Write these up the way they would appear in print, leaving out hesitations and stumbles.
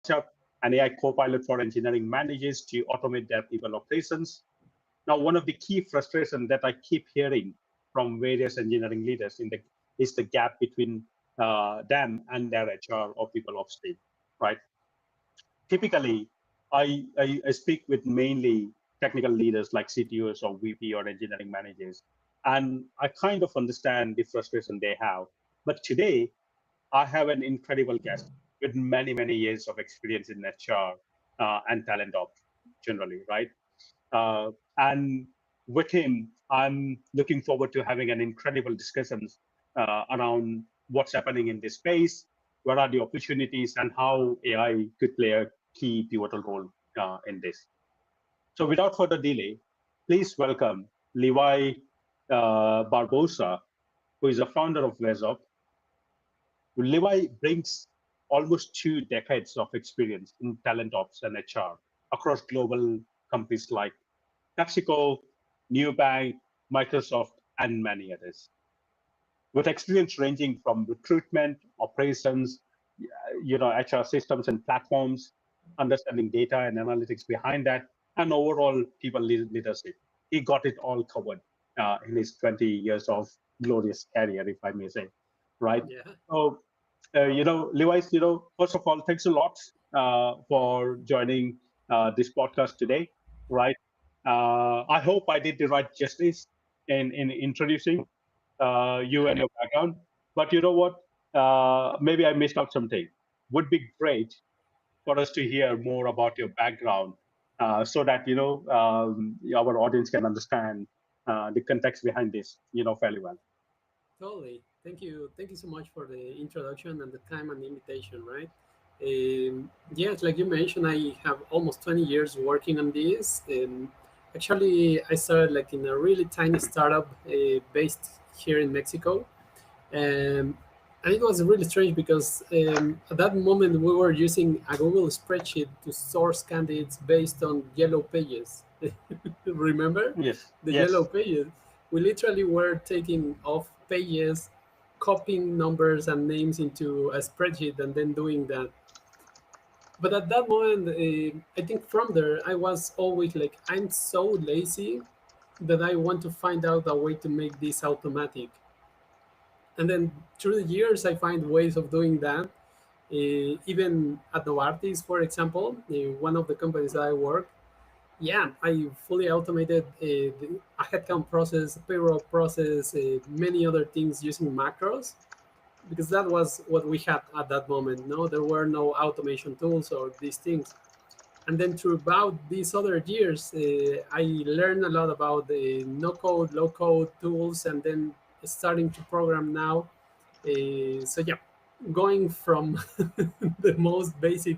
Notchup, an AI co-pilot for engineering managers to automate their people operations. Now, one of the key frustrations that I keep hearing from various engineering leaders is the gap between them and their HR or people ops team, right? Typically, I speak with mainly technical leaders like CTOs or VP or engineering managers, and I kind of understand the frustration they have. But today, I have an incredible guest with many, many years of experience in HR and talent ops generally, right? And with him, I'm looking forward to having an incredible discussions around what's happening in this space, what are the opportunities, and how AI could play a key pivotal role in this. So without further delay, please welcome Leví Barbosa, who is a founder of WezOps. Levi brings almost 2 decades of experience in talent ops and HR across global companies like PepsiCo, Nubank, Microsoft, and many others. With experience ranging from recruitment, operations, HR systems and platforms, understanding data and analytics behind that, and overall people leadership. He got it all covered in his 20 years of glorious career, if I may say, right? Yeah. So, Levi, first of all, thanks a lot for joining this podcast today, right? I hope I did the right justice in introducing you and your background. But you know what? Maybe I missed out something. Would be great for us to hear more about your background, so that our audience can understand the context behind this, fairly well. Totally. Thank you so much for the introduction and the time and the invitation, right? Yes, like you mentioned, I have almost 20 years working on this. Actually, I started like in a really tiny startup based here in Mexico. Um, and it was really strange because at that moment we were using a Google spreadsheet to source candidates based on yellow pages. Remember Yes, the yellow yes, pages? We literally were taking off pages, copying numbers and names into a spreadsheet, and then doing that. But at that moment, I think from there, I was always like, I'm so lazy that I want to find out a way to make this automatic. And then through the years, I find ways of doing that. Even at Novartis, for example, one of the companies that I work, yeah, I fully automated a headcount process, a payroll process, many other things using macros, because that was what we had at that moment. No, there were no automation tools or these things. And then throughout these other years, I learned a lot about the no code, low code tools, and then starting to program now. So yeah, going from the most basic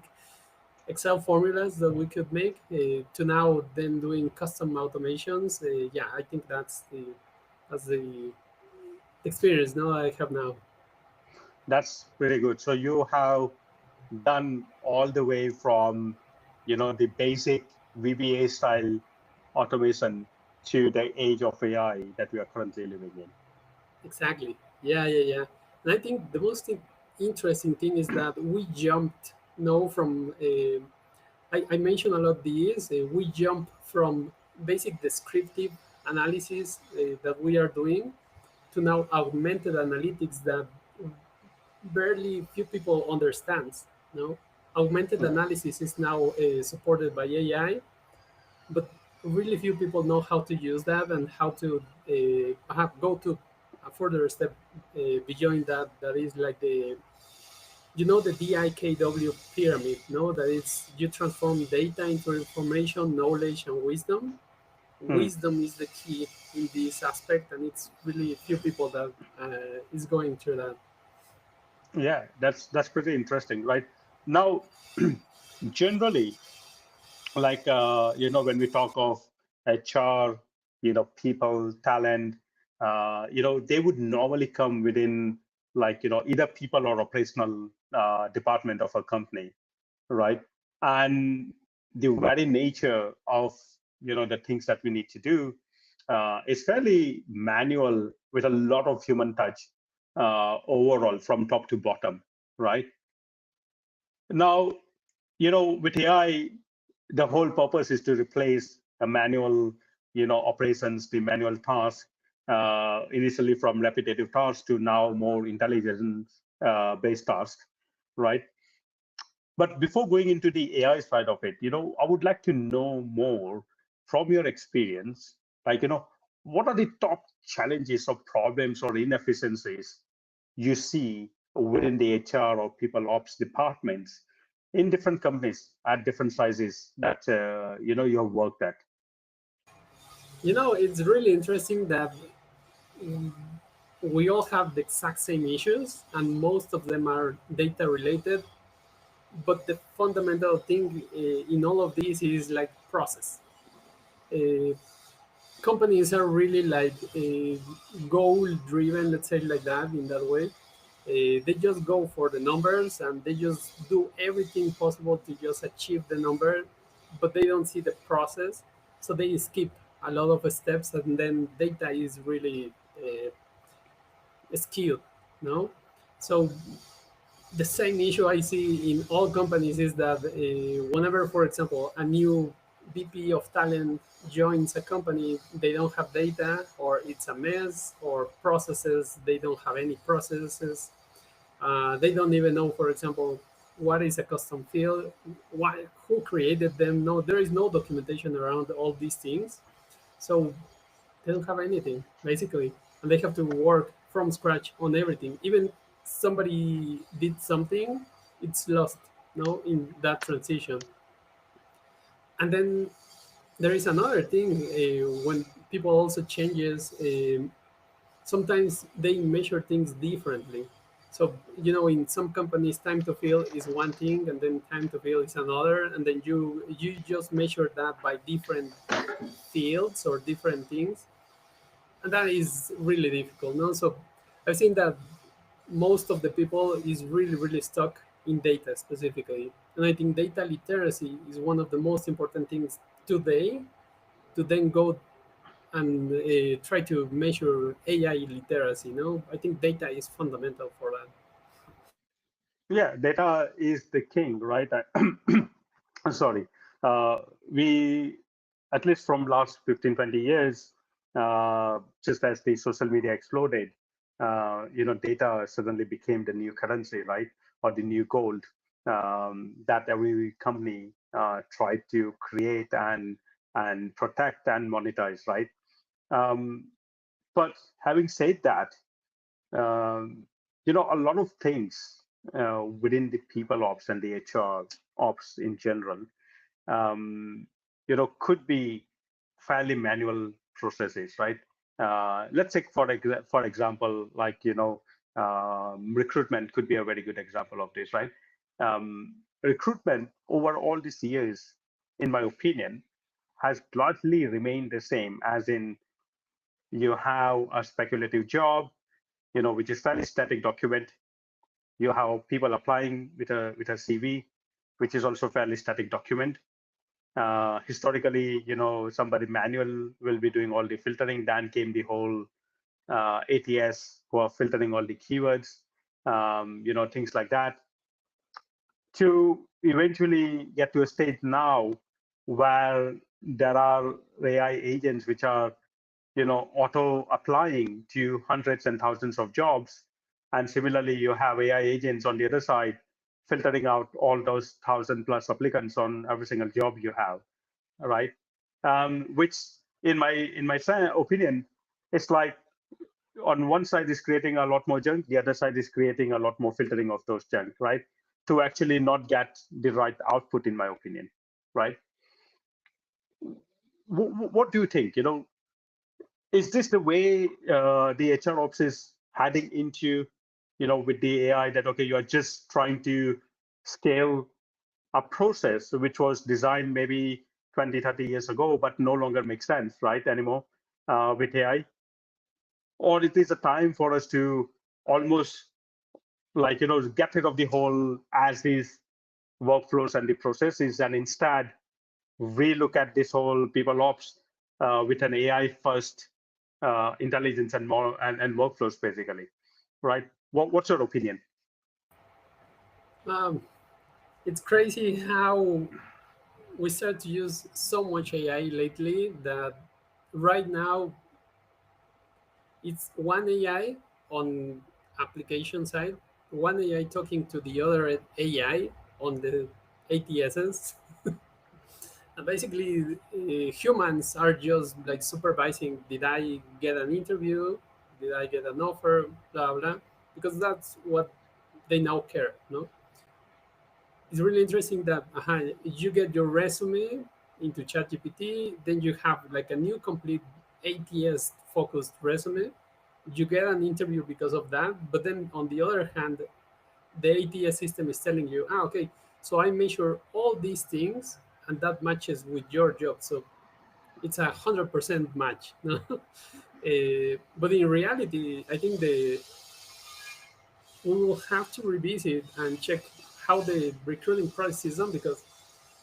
Excel formulas that we could make to now then doing custom automations. Yeah, I think that's the experience now I have now. that's pretty good. So you have done all the way from, the basic VBA style automation to the age of AI that we are currently living in. Exactly. Yeah, yeah, yeah. And I think the most interesting thing is that we jumped, from I mentioned a lot these. We jump from basic descriptive analysis that we are doing to now augmented analytics that barely few people understands. No, augmented Hmm. analysis is now supported by AI, but really few people know how to use that and how to go to a further step beyond that. That is like the DIKW pyramid. No, that it's you transform data into information, knowledge, and wisdom. Hmm. Wisdom is the key in this aspect, and it's really few people that is going through that. Yeah, that's pretty interesting, right? Now, generally, like when we talk of HR, people, talent, they would normally come within, like, either people or operational department of a company, right? And the very nature of the things that we need to do is fairly manual with a lot of human touch overall from top to bottom, right? Now, with AI, the whole purpose is to replace a manual, operations, the manual task, initially from repetitive tasks to now more intelligence-based tasks, right? But before going into the AI side of it, I would like to know more from your experience, like, what are the top challenges or problems or inefficiencies you see within the HR or people ops departments in different companies at different sizes that you have worked at? It's really interesting that mm, we all have the exact same issues, and most of them are data related. But the fundamental thing in all of this is like process. Uh, Companies are really like goal driven, let's say like that, in that way. They just go for the numbers and they just do everything possible to just achieve the number, but they don't see the process, so they skip a lot of steps, and then data is really skewed. No, so the same issue I see in all companies is that whenever, for example, a new VP of talent joins a company, they don't have data, or it's a mess, or processes, they don't have any processes. They don't even know, for example, what is a custom field, who created them. No, there is no documentation around all these things. So they don't have anything basically, and they have to work from scratch on everything. Even somebody did something, it's lost, no, in that transition. And then there is another thing, when people also changes, sometimes they measure things differently. So in some companies, time to fill is one thing, and then time to fill is another, and then you just measure that by different fields or different things, and that is really difficult. No, so I've seen that most of the people is really stuck in data specifically, and I think data literacy is one of the most important things today, to then go and try to measure AI literacy. No, I think data is fundamental for that. Yeah, data is the king, right? Sorry. We, at least from last 15, 20 years, just as the social media exploded, data suddenly became the new currency, right? Or the new gold that every company tried to create and protect and monetize, right? Um, but having said that, um, a lot of things within the people ops and the HR ops in general, um, could be fairly manual processes, right? Let's take for example, like recruitment could be a very good example of this, right? Recruitment over all these years, in my opinion, has largely remained the same. As in, you have a speculative job, which is fairly static document. You have people applying with a CV, which is also fairly static document. Historically, somebody manual will be doing all the filtering. Then came the whole ATS who are filtering all the keywords, things like that, to eventually get to a stage now where there are AI agents which are auto applying to hundreds and thousands of jobs. And similarly, you have AI agents on the other side filtering out all those 1,000+ applicants on every single job you have, right? Which, in my opinion, it's like on one side is creating a lot more junk, the other side is creating a lot more filtering of those junk, right? To actually not get the right output, in my opinion, right? What do you think? Is this the way the HR ops is heading into, with the AI, that, okay, you are just trying to scale a process which was designed maybe 20, 30 years ago, but no longer makes sense, right, anymore with AI? Or it is a time for us to almost like, get rid of the whole as is workflows and the processes, and instead relook at this whole people ops with an AI first intelligence and more and workflows, basically, right? What's your opinion? Um, It's crazy how we start to use so much AI lately that right now it's one AI on application side, one AI talking to the other AI on the ATSs. And basically, humans are just like supervising. Did I get an interview? Did I get an offer? Blah blah. Because that's what they now care. No, it's really interesting that you get your resume into ChatGPT, then you have like a new complete ATS focused resume. You get an interview because of that, but then on the other hand, the ATS system is telling you, okay, so I measure all these things and that matches with your job. So it's 100% match. But in reality, I think we will have to revisit and check how the recruiting process is done, because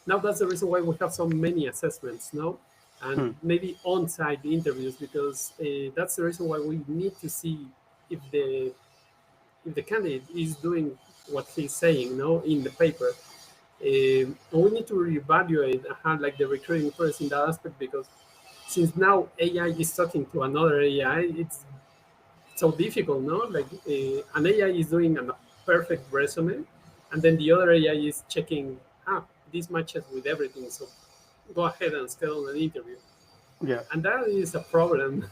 now that's the reason why we have so many assessments now, and Hmm. maybe on-site interviews, because that's the reason why we need to see if the candidate is doing what he's saying, no, in the paper. And we need to reevaluate like the recruiting process in that aspect, because since now AI is talking to another AI, it's so difficult, no? Like an AI is doing a perfect resume, and then the other AI is checking, this matches with everything. So go ahead and schedule an interview, Yeah. and that is a problem.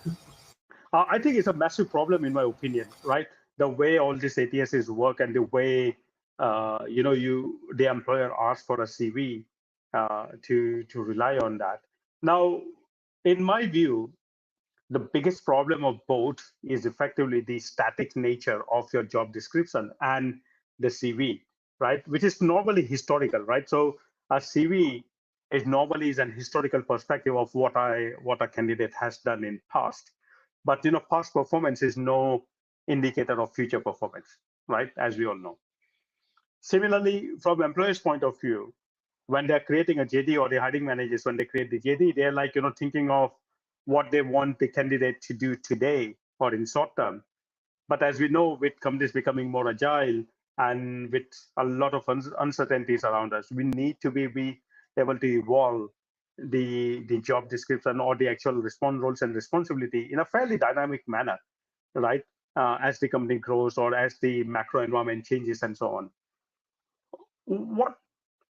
I think it's a massive problem in my opinion, right? The way all these ATSs work and the way the employer asks for a CV to rely on that. Now, in my view, the biggest problem of both is effectively the static nature of your job description and the CV, right? Which is normally historical, right? So a CV is normally is an historical perspective of what a candidate has done in past. But past performance is no indicator of future performance, right? As we all know. Similarly, from employer's point of view, when they're creating a JD, or the hiring managers, when they create the JD, they're like, thinking of what they want the candidate to do today or in short term. But as we know, with companies becoming more agile and with a lot of uncertainties around us, we need to be able to evolve the job description or the actual response roles and responsibility in a fairly dynamic manner, right? As the company grows or as the macro environment changes and so on. What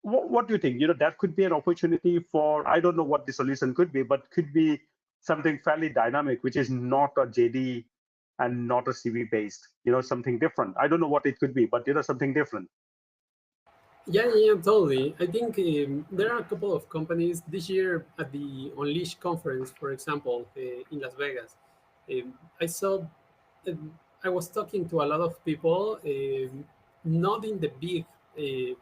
what do you think? That could be an opportunity for, I don't know what the solution could be, but could be something fairly dynamic, which is not a JD and not a CV based, something different. I don't know what it could be, but something different. Yeah, yeah, totally. I think there are a couple of companies this year at the Unleash conference, for example, in Las Vegas. I saw, I was talking to a lot of people, not in the big, the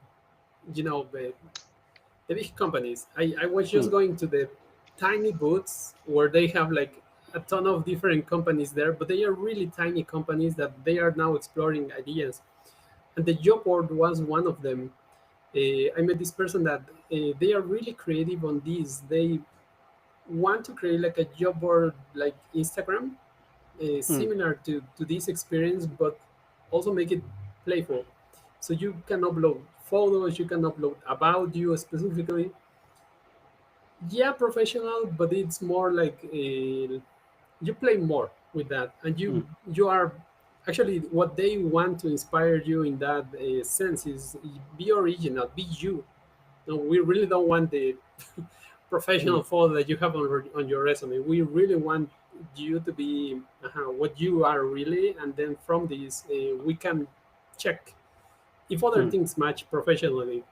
big companies. I was just Mm, going to the tiny booths where they have like a ton of different companies there, but they are really tiny companies that they are now exploring ideas. And the job board was one of them. I met this person that they are really creative on this. They want to create like a job board like Instagram, mm, similar to this experience, but also make it playful. So you can upload photos, you can upload about you specifically. Yeah, professional, but it's more like you play more with that, and mm, you are actually what they want to inspire you in that sense is be original, be you. No, we really don't want the mm, professional photo that you have on your resume. We really want you to be what you are really, and then from this we can check if other mm, things match professionally.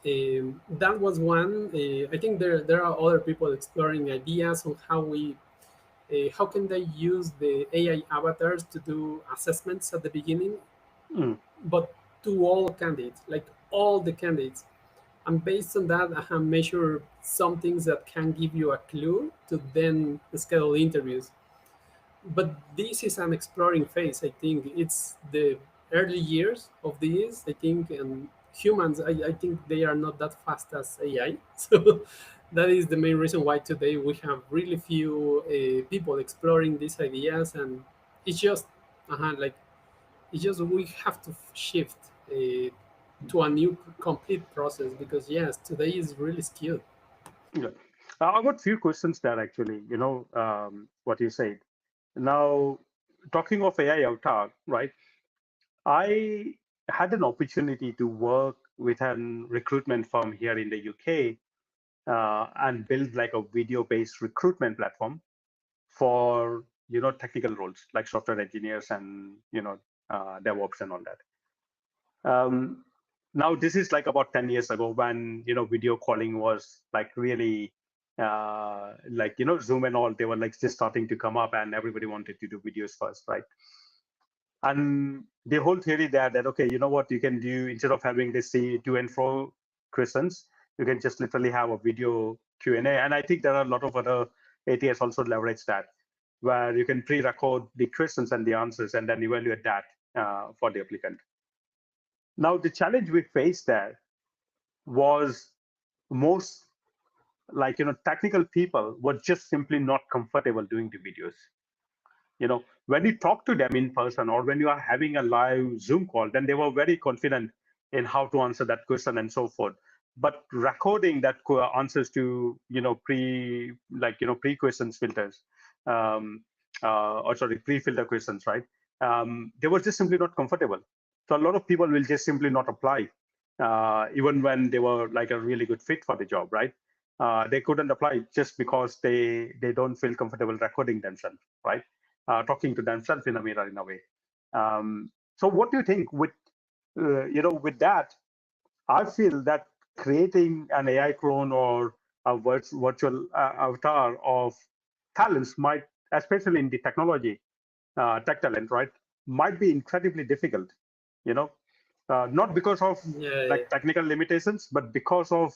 That was one. I think there are other people exploring ideas on how can they use the AI avatars to do assessments at the beginning, mm, but to all candidates, like all the candidates. And based on that, I have measured some things that can give you a clue to then schedule interviews. But this is an exploring phase. I think it's the early years of this. I think, and humans, I think they are not that fast as AI. So that is the main reason why today we have really few people exploring these ideas, and it's just like it's just we have to shift. to a new complete process, because yes, today is really skewed. Yeah. I've got few questions there actually. What you said. Now, talking of AI avatar, right? I had an opportunity to work with an recruitment firm here in the UK and build like a video-based recruitment platform for technical roles like software engineers and DevOps and all that. Now this is like about 10 years ago when video calling was like really like Zoom and all, they were like just starting to come up and everybody wanted to do videos first, right? And the whole theory there that okay, you know what you can do instead of having this to and fro questions, you can just literally have a video Q&A. And I think there are a lot of other ATS also leverage that, where you can pre-record the questions and the answers and then evaluate that for the applicant. Now, the challenge we faced there was most like, technical people were just simply not comfortable doing the videos. When you talk to them in person or when you are having a live Zoom call, then they were very confident in how to answer that question and so forth. But recording that answers to, pre-questions filters, or sorry, pre-filter questions, right? They were just simply not comfortable. So a lot of people will just simply not apply, even when they were like a really good fit for the job, right? They couldn't apply just because they don't feel comfortable recording themselves, right? Talking to themselves in a mirror in a way. So what do you think with that? I feel that creating an AI clone or a virtual avatar of talents might, especially in the technology, tech talent, right, might be incredibly difficult, not because of Yeah, like technical limitations, but because of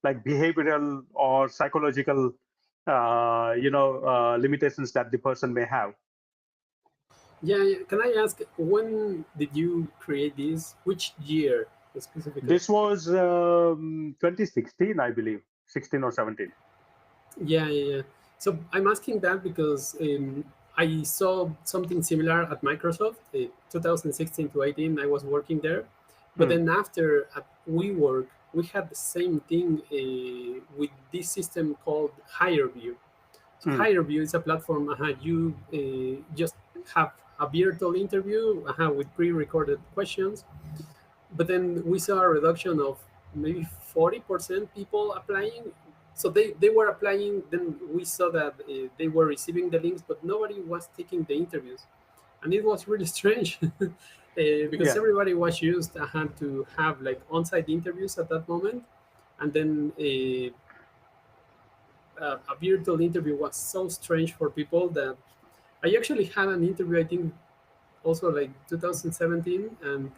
like behavioral or psychological, limitations that the person may have. yeah, yeah. Can I ask, when did you create this? Which year specifically? This was 2016, I believe, 16 or 17. Yeah, yeah, yeah. So I'm asking that because I saw something similar at Microsoft, 2016 to 18. I was working there, but Hmm. then after at WeWork, we had the same thing with this system called HireView. So Hmm. HireView is a platform. You just have a virtual interview with pre-recorded questions, but then we saw a reduction of maybe 40% people applying. So they were applying, then we saw that they were receiving the links, but nobody was taking the interviews. And it was really strange because Yeah. everybody was used to have like on-site interviews at that moment. And then a virtual interview was so strange for people that I actually had an interview, I think also like 2017, and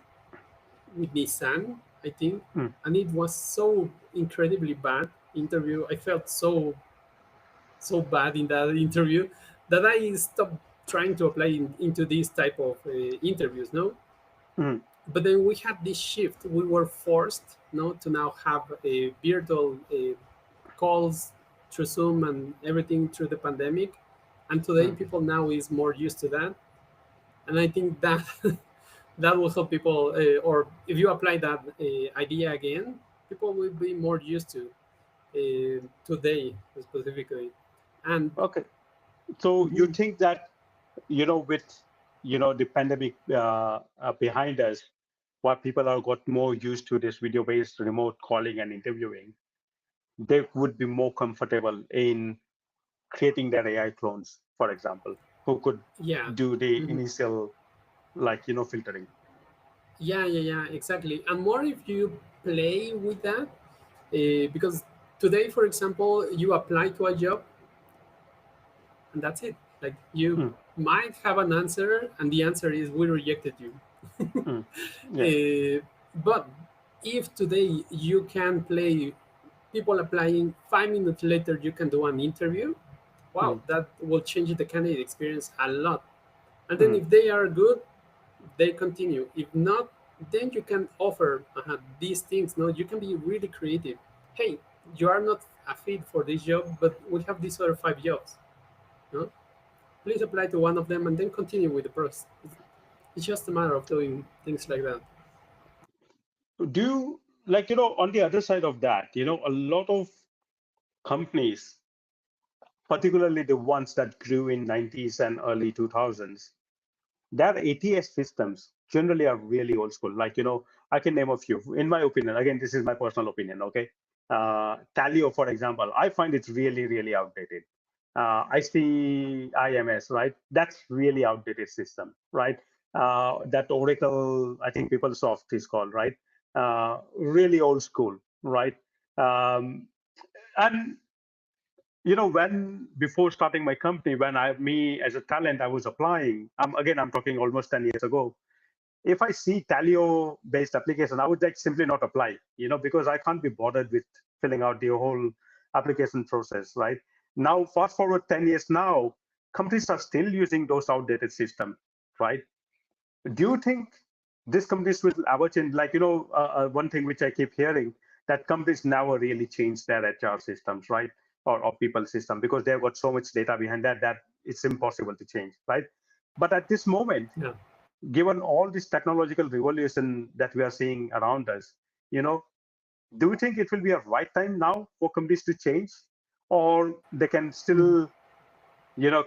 with Nissan, I think, Hmm. and it was so incredibly bad interview. I felt so bad in that interview that I stopped trying to apply into these type of interviews. No, Hmm. but then we had this shift. We were forced, no, to now have a virtual calls through Zoom and everything through the pandemic, and today Hmm. people now is more used to that, and I think that that will help people, or if you apply that idea again, people will be more used to today specifically. And Okay. So you mhm, think that, with, the pandemic behind us, while people are got more used to this video-based remote calling and interviewing, they would be more comfortable in creating their AI clones, for example, who could yeah, do the mhm. initial, like, filtering. Yeah, yeah, yeah, exactly. And more if you play with that, because today, for example, you apply to a job and that's it. Like you Mm, might have an answer, and the answer is we rejected you. mm, yeah. But if today you can play people applying, 5 minutes later you can do an interview, wow, Mm, that will change the candidate experience a lot. And then mm, if they are good, they continue. If not, then you can offer these things. No, you can be really creative. Hey, you are not a fit for this job, but we have these other 5 jobs. No, please apply to one of them and then continue with the process. It's just a matter of doing things like that. Do you, on the other side of that, a lot of companies, particularly the ones that grew in 90s and early 2000s, their ATS systems generally are really old school. I can name a few. In my opinion, again, this is my personal opinion, okay? Talio, for example, I find it's really, really outdated. I see IMS, right? That's really outdated system, right? That Oracle, I think PeopleSoft is called, right? Really old school, right? And when before starting my company, when me as a talent, I was applying. I'm talking almost 10 years ago. If I see Talio based application, I would like simply not apply, because I can't be bothered with filling out the whole application process, right? Now, fast forward 10 years now, companies are still using those outdated systems, right? Do you think these companies will ever change? One thing which I keep hearing, that companies never really change their HR systems, right? Or people system, because they've got so much data behind that it's impossible to change, right? But at this moment, Yeah. given all this technological revolution that we are seeing around us, do you think it will be a right time now for companies to change, or they can still,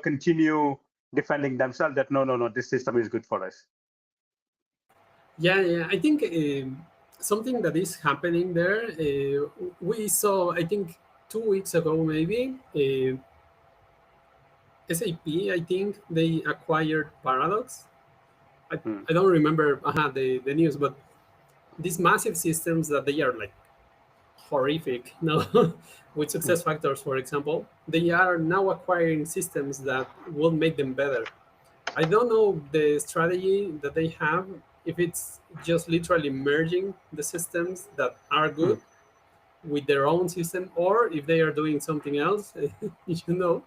continue defending themselves that no, this system is good for us? Yeah, yeah. I think something that is happening there. We saw, I think, 2 weeks ago, maybe SAP. I think they acquired Paradox. I, Hmm. I don't remember the news, but these massive systems that they are like horrific now with Hmm. success factors, for example, they are now acquiring systems that will make them better. I don't know the strategy that they have, if it's just literally merging the systems that are Hmm. good with their own system, or if they are doing something else. you know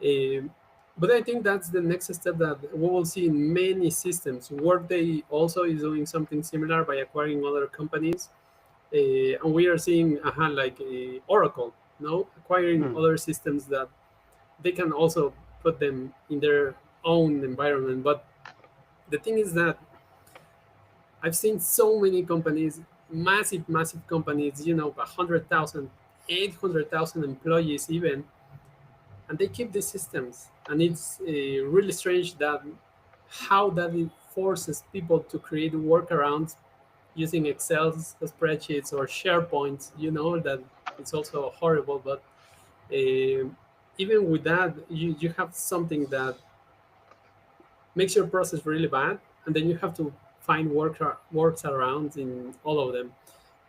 Um, but I think that's the next step that we will see in many systems. Workday also is doing something similar by acquiring other companies, and we are seeing like Oracle, no, acquiring Hmm. other systems that they can also put them in their own environment. But the thing is that I've seen so many companies, massive, massive companies, 100,000, 800,000 employees even, and they keep these systems. And it's really strange that how that it forces people to create workarounds using Excel spreadsheets or SharePoints. That it's also horrible. But even with that, you have something that makes your process really bad, and then you have to find works around in all of them.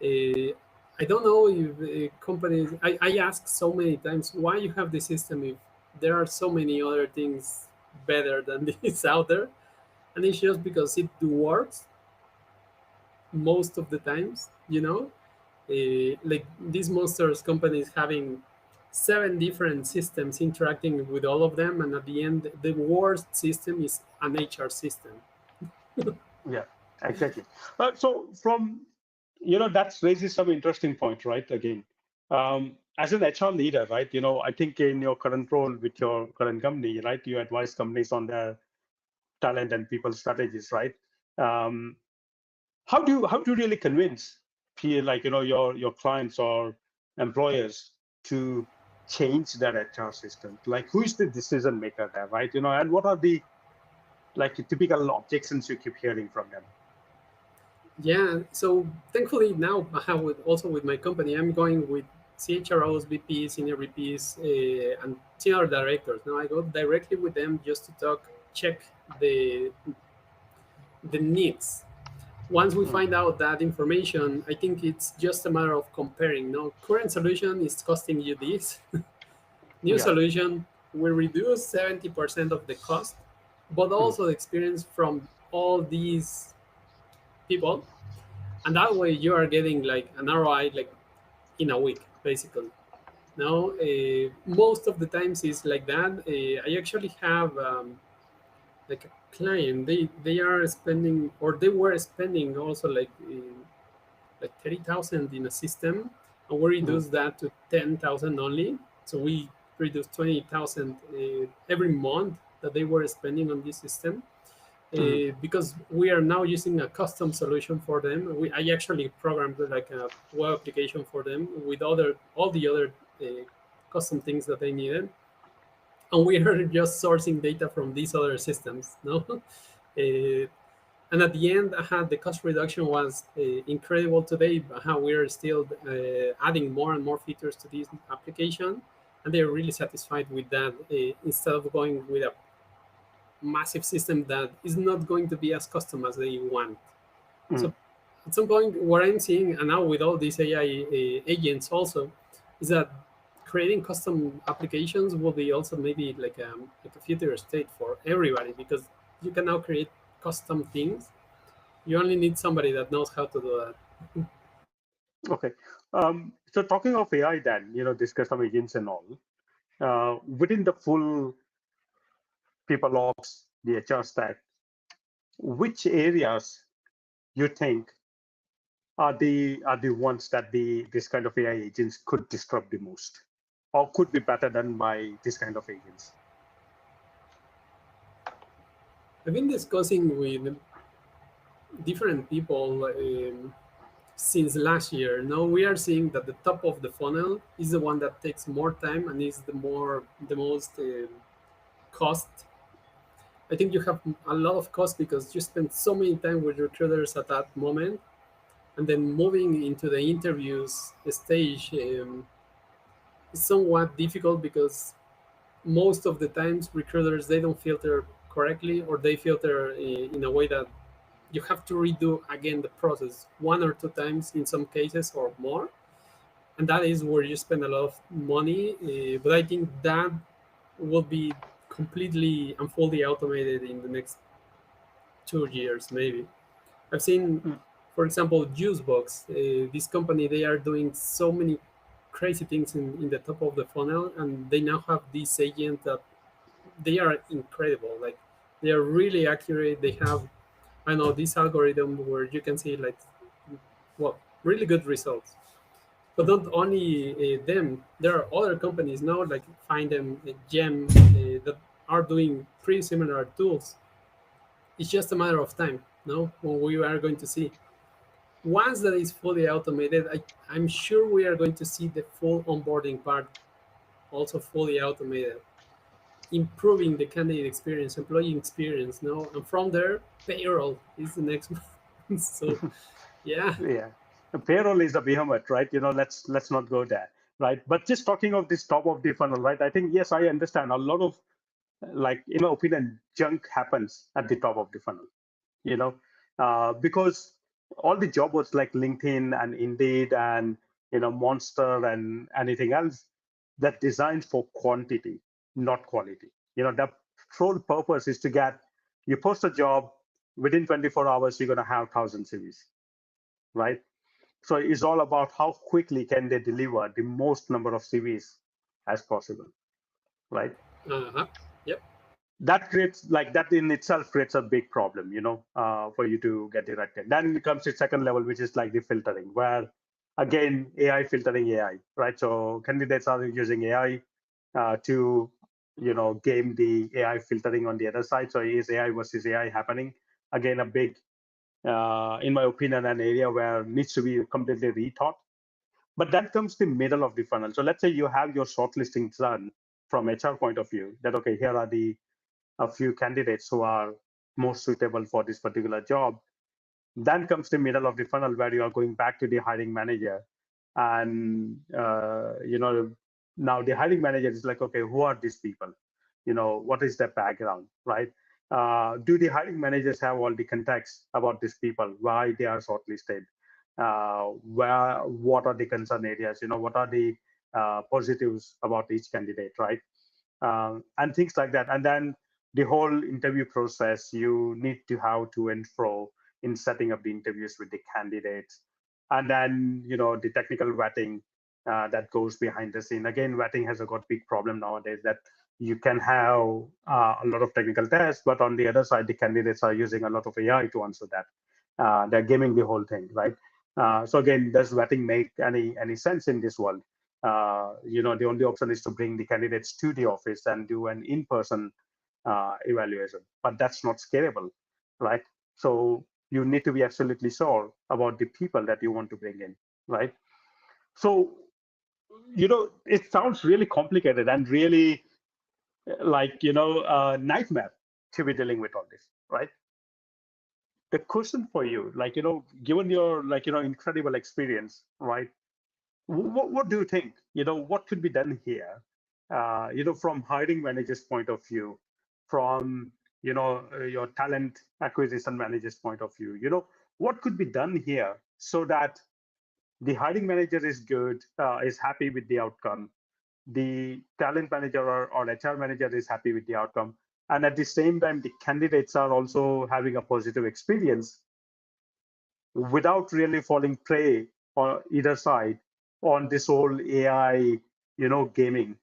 Uh, I don't know if companies. I ask so many times why you have this system if there are so many other things better than this out there, and it's just because it works most of the times. Like these monsters companies having 7 different systems interacting with all of them, and at the end, the worst system is an HR system. Yeah, exactly. So from, that raises some interesting point, right? Again, as an HR leader, right? I think in your current role with your current company, right, you advise companies on their talent and people strategies, right? Um, how do you really convince your clients or employers to change their HR system? Like, who is the decision maker there, right? And what are the typical objections you keep hearing from them? Yeah, so thankfully now I have also with my company, I'm going with CHROs, VPs, senior VPs, and senior directors. Now I go directly with them just to talk, check the needs. Once we Mm. find out that information, I think it's just a matter of comparing. No, current solution is costing you this. New Yeah. solution will reduce 70% of the cost, but Mm. also the experience from all these people, and that way you are getting like an ROI like in a week basically. Now most of the times is like that. I actually have like a client, they are spending, or they were spending also like 30,000 in a system, and we Mm. reduced that to 10,000 only. So we reduced 20,000 every month that they were spending on this system. because we are now using a custom solution for them. I actually programmed like a web application for them with all the other custom things that they needed, and we are just sourcing data from these other systems. No, and at the end, the cost reduction was incredible today. We are still adding more and more features to this application, and they're really satisfied with that. Instead of going with a massive system that is not going to be as custom as they want. So at some point, what I'm seeing, and now with all these AI agents also, is that creating custom applications will be also maybe like a future state for everybody, because you can now create custom things. You only need somebody that knows how to do that. Okay. So talking of AI then, this custom agents and all, within the full people ops, the HR stack, which areas you think are the ones that this kind of AI agents could disrupt the most, or could be better done by this kind of agents? I've been discussing with different people since last year. Now we are seeing that the top of the funnel is the one that takes more time and is the most cost. I think you have a lot of cost because you spend so many time with recruiters at that moment, and then moving into the interviews stage is somewhat difficult because most of the times recruiters, they don't filter correctly, or they filter in a way that you have to redo again the process one or two times in some cases or more, and that is where you spend a lot of money. But I think that will be completely and fully automated in the next 2 years maybe. I've seen, for example, Juicebox. This company, they are doing so many crazy things in the top of the funnel, and they now have this agent that they are incredible. Like, they are really accurate. They have, I know, this algorithm where you can see like, well, really good results. But not only them, there are other companies now like Find Them, Gem, that are doing pretty similar tools. It's just a matter of time, no, when we are going to see. Once that is fully automated, I'm sure we are going to see the full onboarding part also fully automated, improving the candidate experience, employee experience, no, and from there, payroll is the next one. So, yeah. Yeah, payroll is a behemoth, right? Let's not go there, right? But just talking of this top of the funnel, right? I think, yes, I understand a lot of, like, in my opinion, junk happens at the top of the funnel, because all the job boards like LinkedIn and Indeed and Monster and anything else, that designed for quantity, not quality. The sole purpose is to get, you post a job, within 24 hours you're going to have 1,000 CVs, right? So it's all about how quickly can they deliver the most number of CVs as possible, right? Yep. That creates, like, that in itself creates a big problem, for you to get directed. Then it comes to second level, which is like the filtering, where again, AI filtering AI, right? So candidates are using AI to, game the AI filtering on the other side. So is AI versus AI happening? Again, a big, in my opinion, an area where needs to be completely rethought. But then comes the middle of the funnel. So let's say you have your shortlisting done from HR point of view, that, okay, here are a few candidates who are most suitable for this particular job. Then comes the middle of the funnel, where you are going back to the hiring manager. And, now the hiring manager is like, okay, who are these people? What is their background, right? Do the hiring managers have all the context about these people, why they are shortlisted? What are the concern areas? What are the positives about each candidate, right? And things like that. And then the whole interview process, you need to have to and fro in setting up the interviews with the candidates. And then, the technical vetting that goes behind the scene. Again, vetting has got big problem nowadays, that you can have a lot of technical tests, but on the other side, the candidates are using a lot of AI to answer that. They're gaming the whole thing, right? So again, does vetting make any sense in this world? The only option is to bring the candidates to the office and do an in-person evaluation, but that's not scalable. right? So you need to be absolutely sure about the people that you want to bring in, right? So, it sounds really complicated and really like, nightmare to be dealing with all this, right? The question for you, like, given your, like, incredible experience, right? What do you think, what could be done here, from hiring managers' point of view, from, your talent acquisition managers' point of view, what could be done here so that the hiring manager is good, is happy with the outcome, the talent manager or HR manager is happy with the outcome, and at the same time, the candidates are also having a positive experience without really falling prey on either side on this whole AI, gaming.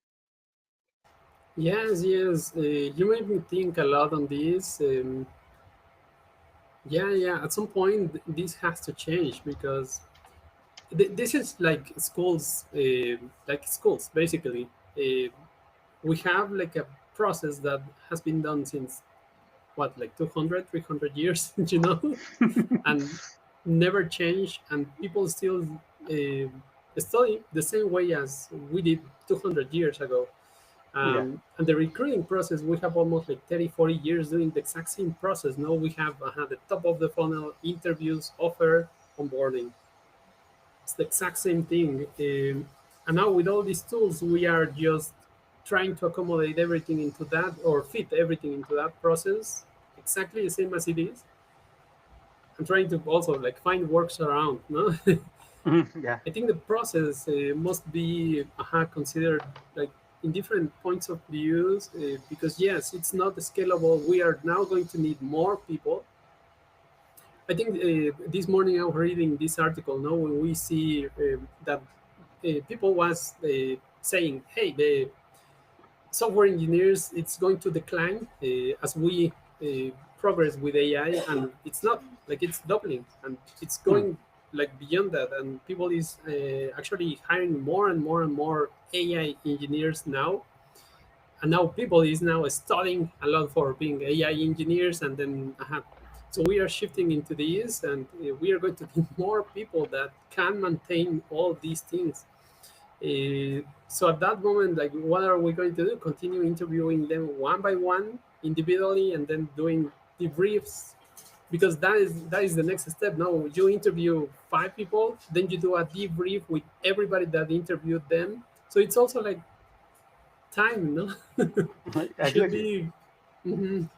Yes, yes. You made me think a lot on this. Yeah, yeah. At some point, this has to change because this is like schools basically. We have like a process that has been done since what, like 200, 300 years, and never change, and people still study the same way as we did 200 years ago. Yeah. And the recruiting process, we have almost like 30, 40 years doing the exact same process. Now we have the top of the funnel, interviews, offer, onboarding. It's the exact same thing. And now with all these tools, we are just trying to accommodate everything into that, or fit everything into that process exactly the same as it is. And trying to also like find works around. No, Yeah. I think the process must be considered like in different points of views, because yes, it's not scalable. We are now going to need more people. I think this morning I was reading this article. No, when we see that people was saying, "Hey, the software engineers, it's going to decline as we progress with AI, and it's not like it's doubling, and it's Mm. going like beyond that, and people is actually hiring more and more and more AI engineers now, and now people is now studying a lot for being AI engineers, and then so we are shifting into this, and we are going to need more people that can maintain all these things. So at that moment, like, what are we going to do? Continue interviewing them one by one, individually, and then doing debriefs, because that is the next step. Now you interview 5 people, then you do a debrief with everybody that interviewed them. So it's also like time, no? Should Exactly. be. Mhm.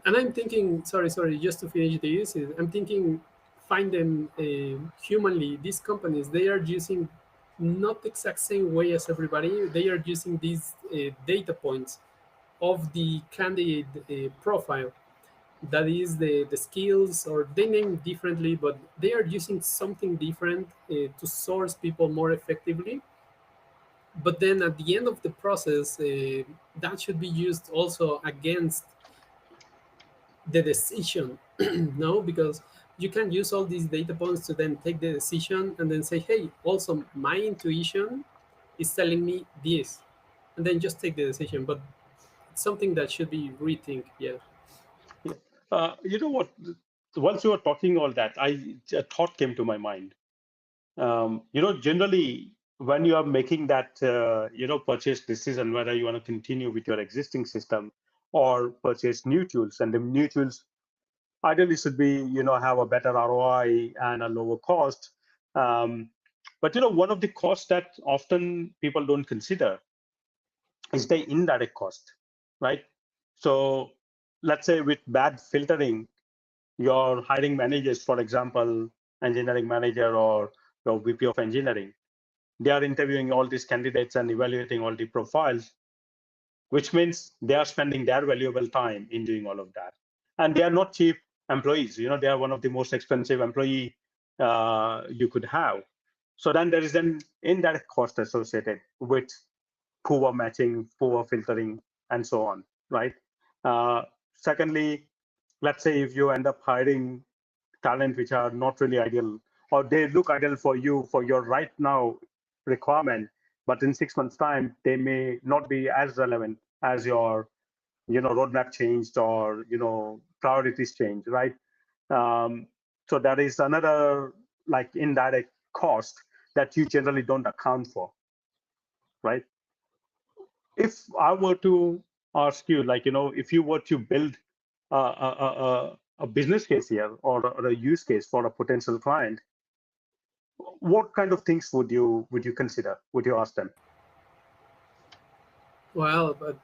And I'm thinking, sorry, just to finish this, I'm thinking, find them humanly. These companies, they are using not the exact same way as everybody. They are using these data points of the candidate profile. That is the skills, or they name differently, but they are using something different to source people more effectively. But then at the end of the process, that should be used also against the decision. No, because you can use all these data points to then take the decision and then say, hey, also my intuition is telling me this, and then just take the decision. But it's something that should be rethink. Yeah. Yeah. You know what? Once you were talking all that, a thought came to my mind. Generally, when you are making that, purchase decision, whether you want to continue with your existing system or purchase new tools, and the new tools ideally should be, have a better ROI and a lower cost. Um, but, one of the costs that often people don't consider is the indirect cost, right? So let's say with bad filtering, your hiring managers, for example, engineering manager or your VP of engineering, they are interviewing all these candidates and evaluating all the profiles, which means they are spending their valuable time in doing all of that. And they are not cheap employees. They are one of the most expensive employee you could have. So then there is an indirect cost associated with poor matching, poor filtering, and so on, right? Secondly, let's say if you end up hiring talent which are not really ideal, or they look ideal for you for your right now requirement, but in 6 months' time, they may not be as relevant as your roadmap changed or priorities changed, right? So that is another like indirect cost that you generally don't account for, right? If I were to ask you, like, if you were to build a business case here, or a use case for a potential client, what kind of things would you consider? Would you ask them? Well, but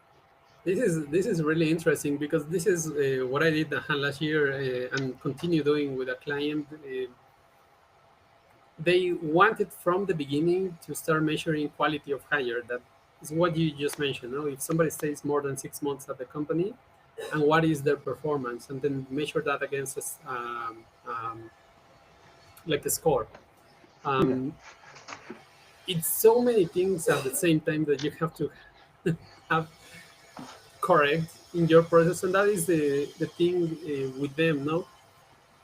this is really interesting because this is what I did last year and continue doing with a client. They wanted from the beginning to start measuring quality of hire. That is what you just mentioned. No? If somebody stays more than 6 months at the company, and what is their performance, and then measure that against like a score. Yeah, Um, it's so many things at the same time that you have to have correct in your process, and that is the thing with them. No,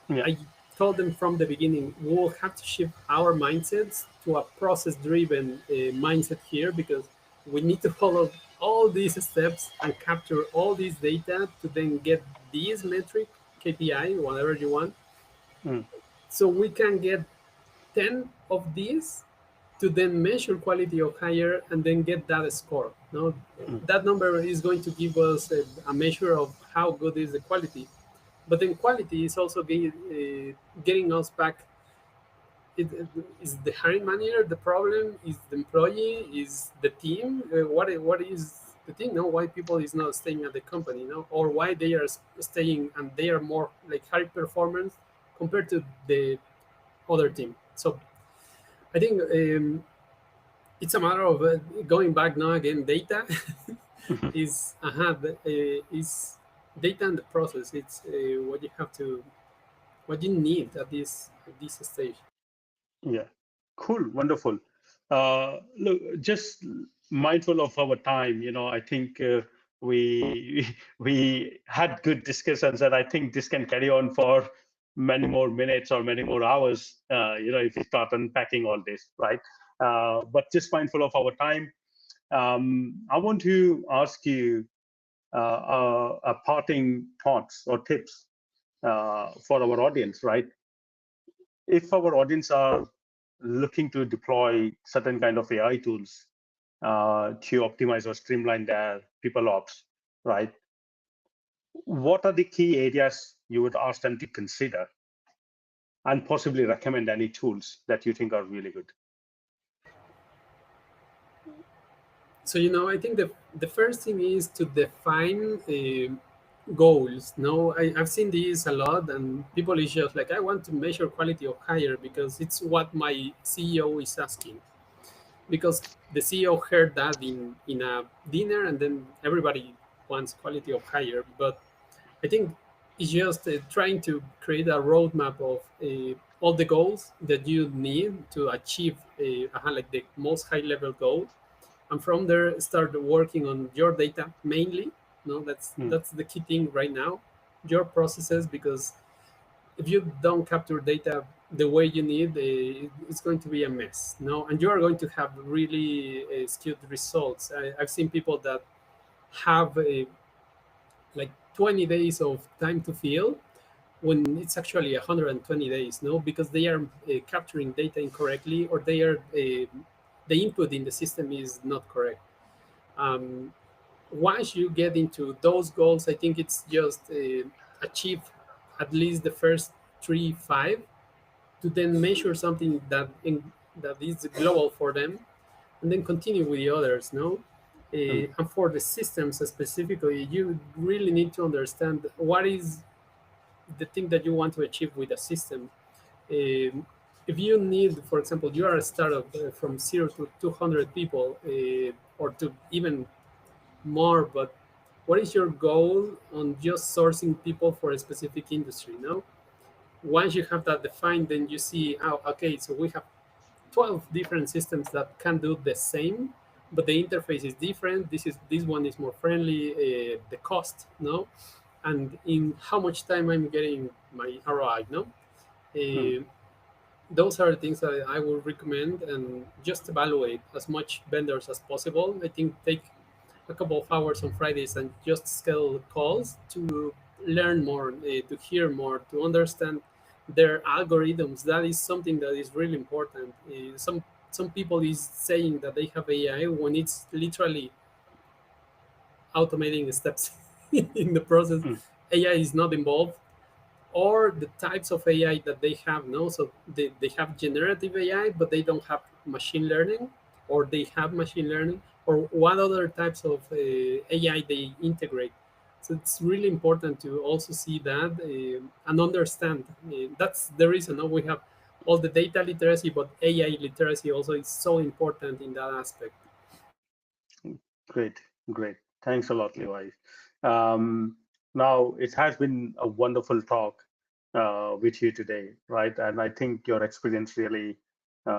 yeah, I told them from the beginning we'll have to shift our mindsets to a process-driven mindset here because we need to follow all these steps and capture all this data to then get this metric, KPI, whatever you want, mm, so we can get 10 of these to then measure quality of hire and then get that score. No, mm, that number is going to give us a measure of how good is the quality. But then quality is also getting us back. Is the hiring manager the problem? Is the employee? Is the team? What is the thing? No, why people is not staying at the company? No, or why they are staying and they are more like high performance compared to the other team. So I think it's a matter of going back now again. Data mhm. is data and the process. It's what you have to, what you need at this stage. Yeah, cool, wonderful. Look, just mindful of our time, I think we we had good discussions, and I think this can carry on for many more minutes or many more hours, if we start unpacking all this, right? But just mindful of our time, I want to ask you a parting thoughts or tips for our audience, right? If our audience are looking to deploy certain kind of AI tools to optimize or streamline their people ops, right? What are the key areas you would ask them to consider, and possibly recommend any tools that you think are really good? So I think the first thing is to define goals. No, I've seen this a lot, and people is just like, I want to measure quality of hire because it's what my CEO is asking. Because the CEO heard that in a dinner, and then everybody wants quality of hire. But I think it's just trying to create a roadmap of all the goals that you need to achieve like the most high level goal, and from there start working on your data mainly. No, Mm, that's the key thing right now, your processes, because if you don't capture data the way you need, it's going to be a mess. No, and you are going to have really skewed results. I've seen people that have like 20 days of time to fill when it's actually 120 days. No, because they are capturing data incorrectly, or they are the input in the system is not correct. um, Once you get into those goals, I think it's just achieve at least the first three, five, to then measure something that is global for them, and then continue with the others. No, mm, and for the systems specifically, you really need to understand what is the thing that you want to achieve with a system. If you need, for example, you are a startup from 0 to 200 people, or to even more, but what is your goal on just sourcing people for a specific industry? No, once you have that defined, then you see, oh, okay, so we have 12 different systems that can do the same, but the interface is different. This one is more friendly, the cost, no, and in how much time I'm getting my ROI, no. mm, uh, those are the things that I would recommend, and just evaluate as much vendors as possible. I think take a couple of hours on Fridays and just schedule calls to learn more, to hear more, to understand their algorithms. That is something that is really important. Some people is saying that they have AI when it's literally automating steps in the process. Mm, AI is not involved, or the types of AI that they have. No, so they have generative AI, but they don't have machine learning, or they have machine learning, or what other types of AI they integrate. So it's really important to also see that and understand. That's the reason, no, we have all the data literacy, but AI literacy also is so important in that aspect. great, great. Thanks a lot, Levi. Now, it has been a wonderful talk with you today, right? And I think your experience really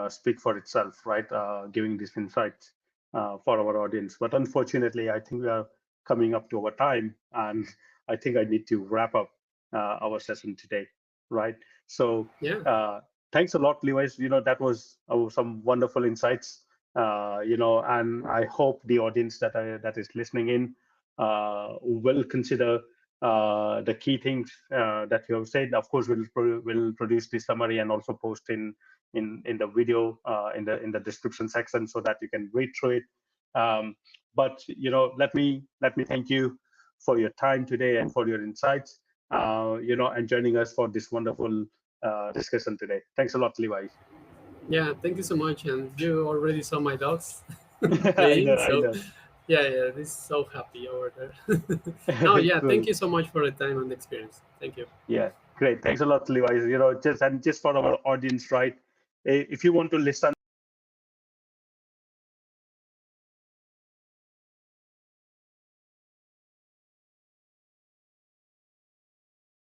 speak for itself, right? Giving these insights for our audience. But unfortunately, I think we are coming up to our time, and I think I need to wrap up our session today, right? So, Yeah. thanks a lot, Levi. That was some wonderful insights. And I hope the audience that is listening in will consider the key things that you have said. Of course, we'll produce the summary and also post in the video in the description section so that you can read through it. But let me thank you for your time today and for your insights. And joining us for this wonderful discussion today. Thanks a lot, Levi. Yeah, thank you so much. And you already saw my dogs I playing, know, I so know. yeah, this is so happy over there. No, yeah, thank Cool. you so much for the time and the experience. Thank you. Yeah, great. Thanks a lot, Levi. Just for our audience, right? If you want to listen